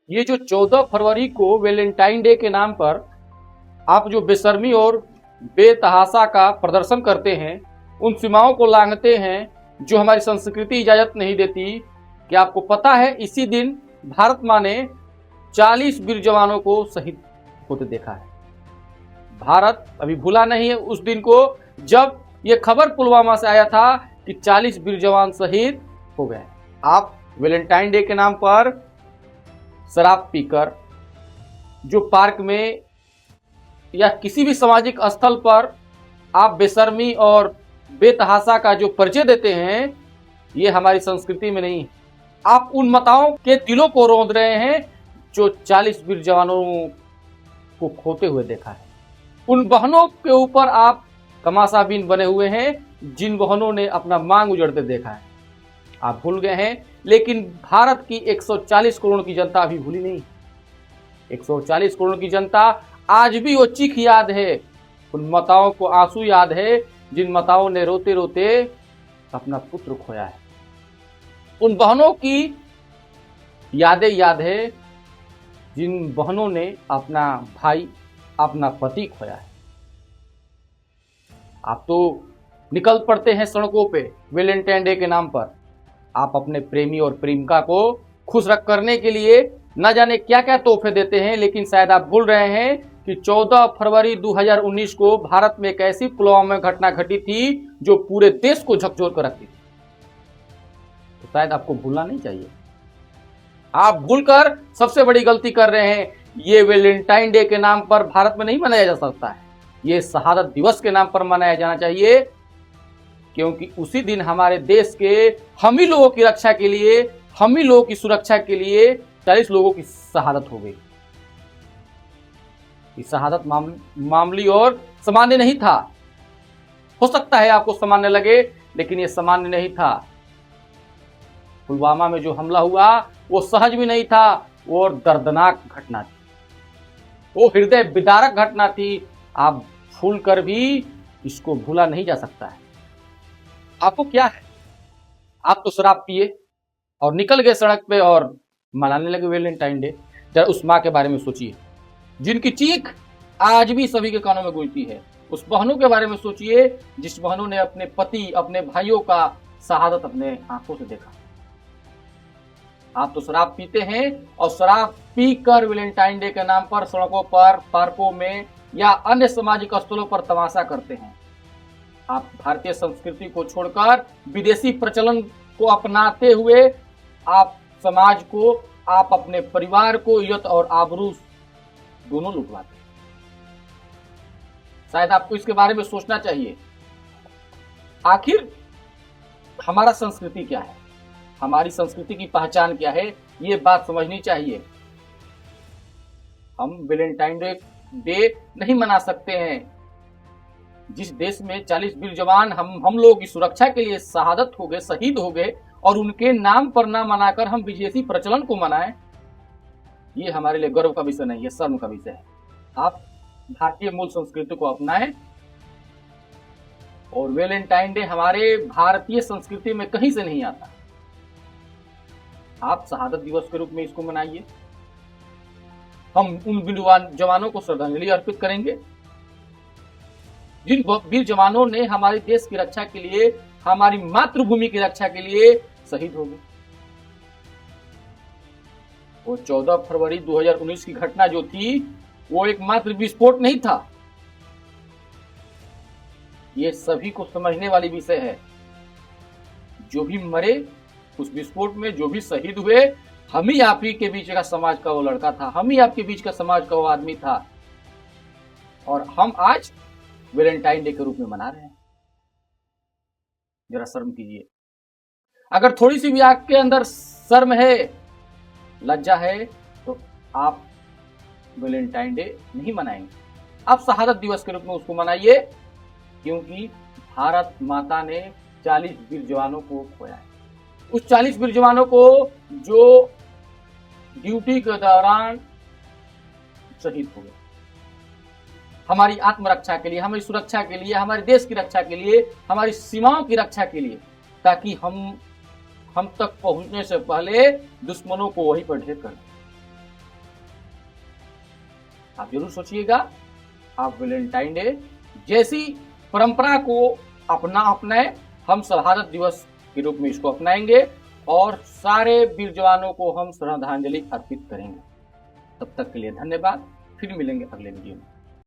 ये जो 14 फरवरी को वैलेंटाइन डे के नाम पर आप जो बेशर्मी और बेतहाशा का प्रदर्शन करते हैं, उन सीमाओं को लांघते हैं जो हमारी संस्कृति इजाजत नहीं देती। क्या आपको पता है इसी दिन भारत माँ ने 40 वीर जवानों को शहीद होते देखा है। भारत अभी भूला नहीं है उस दिन को जब ये खबर पुलवामा से आया था कि 40 वीर जवान शहीद हो गए। आप वैलेंटाइन डे के नाम पर शराब पीकर जो पार्क में या किसी भी सामाजिक स्थल पर आप बेशर्मी और बेतहाशा का जो परिचय देते हैं, ये हमारी संस्कृति में नहीं है। आप उन माताओं के दिलों को रौंद रहे हैं जो 40 वीर जवानों को खोते हुए देखा है। उन बहनों के ऊपर आप तमाशाबीन बने हुए हैं जिन बहनों ने अपना मांग उजड़ते देखा है। आप भूल गए हैं, लेकिन भारत की 140 करोड़ की जनता अभी भूली नहीं। 140 करोड़ की जनता आज भी वो चीख याद है, उन माताओं को आंसू याद है जिन माताओं ने रोते रोते अपना पुत्र खोया है। उन बहनों की यादें याद है जिन बहनों ने अपना भाई, अपना पति खोया है। आप तो निकल पड़ते हैं सड़कों पे वैलेंटाइन डे के नाम पर। आप अपने प्रेमी और प्रेमिका को खुश रख करने के लिए न जाने क्या क्या तोहफे देते हैं, लेकिन शायद आप भूल रहे हैं कि 14 फरवरी 2019 को भारत में एक ऐसी पुलवामा में घटना घटी थी जो पूरे देश को झकझोर कर रखती थी। तो शायद आपको भूलना नहीं चाहिए। आप भूलकर सबसे बड़ी गलती कर रहे हैं। ये वैलेंटाइन डे के नाम पर भारत में नहीं मनाया जा सकता है, ये शहादत दिवस के नाम पर मनाया जाना चाहिए, क्योंकि उसी दिन हमारे देश के हम ही लोगों की रक्षा के लिए, हम ही लोगों की सुरक्षा के लिए 40 लोगों की शहादत हो गई। ये शहादत मामूली और सामान्य नहीं था। हो सकता है आपको सामान्य लगे, लेकिन ये सामान्य नहीं था। पुलवामा में जो हमला हुआ वो सहज भी नहीं था, वो दर्दनाक घटना थी, वो हृदय विदारक घटना थी। आप भूल कर भी इसको भूला नहीं जा सकता है। आपको क्या है, आप तो शराब पिए और निकल गए सड़क पे और मनाने लगे वैलेंटाइन डे। जरा उस माँ के बारे में सोचिए जिनकी चीख आज भी सभी के कानों में गूंजती है। उस बहनों के बारे में सोचिए जिस बहनों ने अपने पति, अपने भाइयों का शहादत अपने आंखों से देखा। आप तो शराब पीते हैं और शराब पीकर वैलेंटाइन डे के नाम पर सड़कों पर, पार्कों में या अन्य सामाजिक स्थलों पर तमाशा करते हैं। आप भारतीय संस्कृति को छोड़कर विदेशी प्रचलन को अपनाते हुए आप समाज को, आप अपने परिवार को इज्जत और आबरू दोनों लुटवाते हैं। शायद आपको इसके बारे में सोचना चाहिए। आखिर हमारा संस्कृति क्या है, हमारी संस्कृति की पहचान क्या है, ये बात समझनी चाहिए। हम वैलेंटाइन डे नहीं मना सकते हैं जिस देश में 40 वीर जवान हम लोगों की सुरक्षा के लिए शहादत हो गए, शहीद हो गए, और उनके नाम पर ना मनाकर हम विदेशी प्रचलन को मनाएं। ये हमारे लिए गर्व का विषय नहीं है, शर्म का विषय है। आप भारतीय मूल संस्कृति को अपनाएं और वैलेंटाइन डे हमारे भारतीय संस्कृति में कहीं से नहीं आता। आप शहादत दिवस के रूप में इसको मनाइए। हम उन वीर जवानों को श्रद्धांजलि अर्पित करेंगे जिन वीर जवानों ने हमारे देश की रक्षा के लिए, हमारी मातृभूमि की रक्षा के लिए शहीद हो गए। वो 14 फरवरी 2019 की घटना जो थी वो एक मात्र विस्फोट नहीं था। ये सभी को समझने वाली विषय है। जो भी मरे उस विस्फोट में, जो भी शहीद हुए, हम ही आप ही के बीच का समाज का वो लड़का था, हम ही आपके बीच का समाज का वो आदमी था, और हम आज वैलेंटाइन डे के रूप में मना रहे हैं। जरा शर्म कीजिए। अगर थोड़ी सी भी आपके अंदर शर्म है, लज्जा है, तो आप वैलेंटाइन डे नहीं मनाएंगे। आप शहादत दिवस के रूप में उसको मनाइए, क्योंकि भारत माता ने 40 वीर जवानों को खोया है। उस 40 वीर जवानों को जो ड्यूटी के दौरान शहीद हो गए, हमारी आत्मरक्षा के लिए, हमारी सुरक्षा के लिए, हमारे देश की रक्षा के लिए, हमारी सीमाओं की रक्षा के लिए, ताकि हम तक पहुंचने से पहले दुश्मनों को वहीं पर ढेर कर दें। आप जरूर सोचिएगा। आप वैलेंटाइन डे जैसी परंपरा को अपनाएं। हम शहादत दिवस के रूप में इसको अपनाएंगे और सारे वीर जवानों को हम श्रद्धांजलि अर्पित करेंगे। तब तक के लिए धन्यवाद। फिर मिलेंगे अगले वीडियो में।